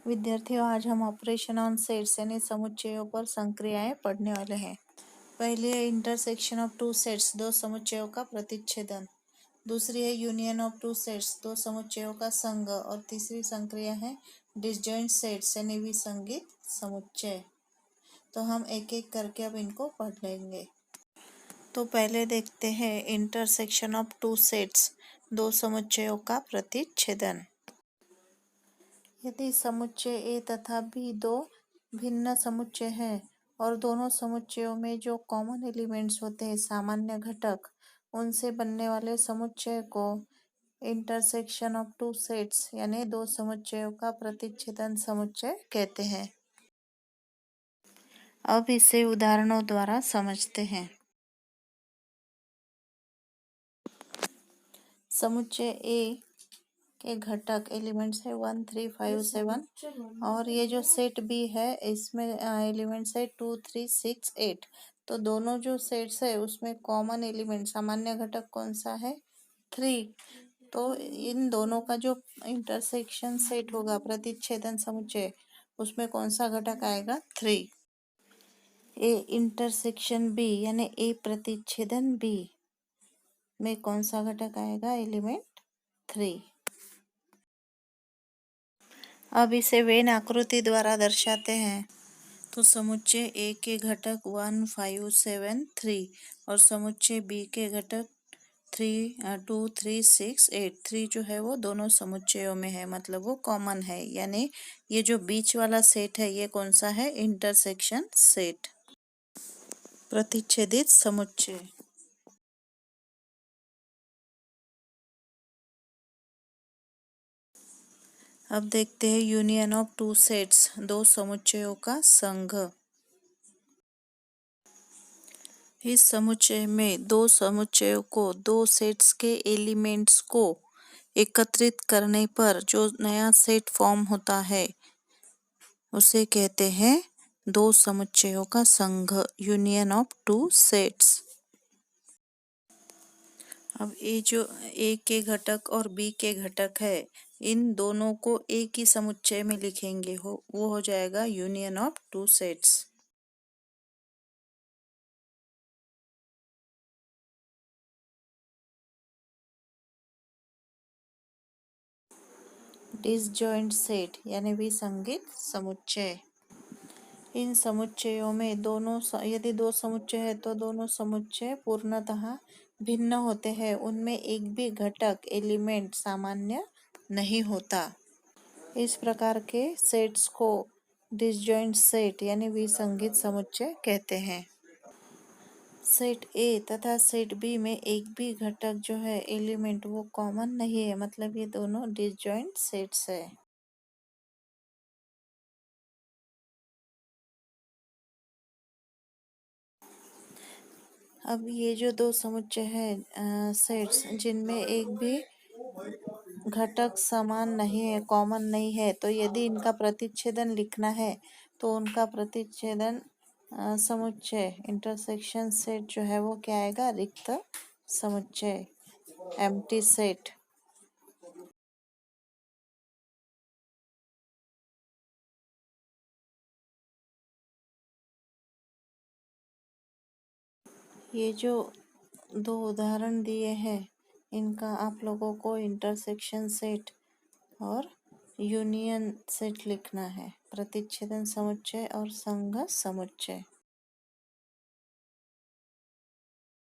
विद्यार्थियों, आज हम ऑपरेशन ऑन सेट्स यानी समुच्चयों पर संक्रियाएं पढ़ने वाले हैं। पहली है इंटरसेक्शन ऑफ टू सेट्स, दो समुच्चयों का प्रतिच्छेदन। दूसरी है यूनियन ऑफ टू सेट्स, दो समुच्चयों का संघ। और तीसरी संक्रिया है डिसजॉइंट सेट्स यानी विसंगित समुच्चय। तो हम एक एक करके अब इनको पढ़ लेंगे। तो पहले देखते हैं इंटरसेक्शन ऑफ टू सेट्स, दो समुच्चयों का प्रतिच्छेदन। यदि समुच्चय ए तथा बी दो भिन्न समुच्चय हैं और दोनों समुच्चयों में जो कॉमन एलिमेंट्स होते हैं, सामान्य घटक, उनसे बनने वाले समुच्चय को इंटरसेक्शन ऑफ टू सेट्स यानी दो समुच्चयों का प्रतिच्छेदन समुच्चय कहते हैं। अब इसे उदाहरणों द्वारा समझते हैं। समुच्चय ए के घटक एलिमेंट्स है 1, 3, 5, 7 और ये जो सेट बी है इसमें एलिमेंट्स है 2, 3, 6, 8। तो दोनों जो सेट्स है उसमें कॉमन एलिमेंट सामान्य घटक कौन सा है? 3। तो इन दोनों का जो इंटरसेक्शन सेट होगा प्रतिच्छेदन समुच्चय, उसमें कौन सा घटक आएगा? 3। ए इंटरसेक्शन बी यानी ए प्रतिच्छेदन बी में कौन सा घटक आएगा? एलिमेंट 3। अब इसे वेन आकृति द्वारा दर्शाते हैं। तो समुच्चय ए के घटक 1, 5, 7, 3 और समुच्चय बी के घटक 2, 3, 6, 8। 3 जो है वो दोनों समुच्चयों में है, मतलब वो कॉमन है। यानी ये जो बीच वाला सेट है ये कौन सा है? इंटरसेक्शन सेट, प्रतिच्छेदित समुच्चय। अब देखते हैं यूनियन ऑफ टू सेट्स, दो समुच्चयों का संघ। इस समुच्चय में दो समुच्चयों को दो सेट्स के एलिमेंट्स को एकत्रित करने पर जो नया सेट फॉर्म होता है उसे कहते हैं दो समुच्चयों का संघ, यूनियन ऑफ टू सेट्स। अब ए जो ए के घटक और बी के घटक है, इन दोनों को एक ही समुच्चय में लिखेंगे, वो हो जाएगा union of two sets. Disjoint set यानी विसंगित समुच्चय। इन समुच्चयों में यदि दो समुच्चय है तो दोनों समुच्चय पूर्णतः भिन्न होते हैं, उनमें एक भी घटक एलिमेंट सामान्य नहीं होता। इस प्रकार के सेट्स को डिसजॉइंट सेट यानी विसंगित समुच्चय कहते हैं। सेट ए तथा सेट बी में एक भी घटक जो है एलिमेंट वो कॉमन नहीं है, मतलब ये दोनों डिसजॉइंट सेट्स है। अब ये जो दो समुच्चय है सेट्स जिनमें एक भी घटक समान नहीं है, कॉमन नहीं है, तो यदि इनका प्रतिच्छेदन लिखना है तो उनका प्रतिच्छेदन समुच्चय इंटरसेक्शन सेट जो है वो क्या आएगा? रिक्त समुच्चय, एम्प्टी सेट। ये जो दो उदाहरण दिए हैं इनका आप लोगों को इंटरसेक्शन सेट और यूनियन सेट लिखना है, प्रतिच्छेदन समुच्चय और संघ समुच्चय।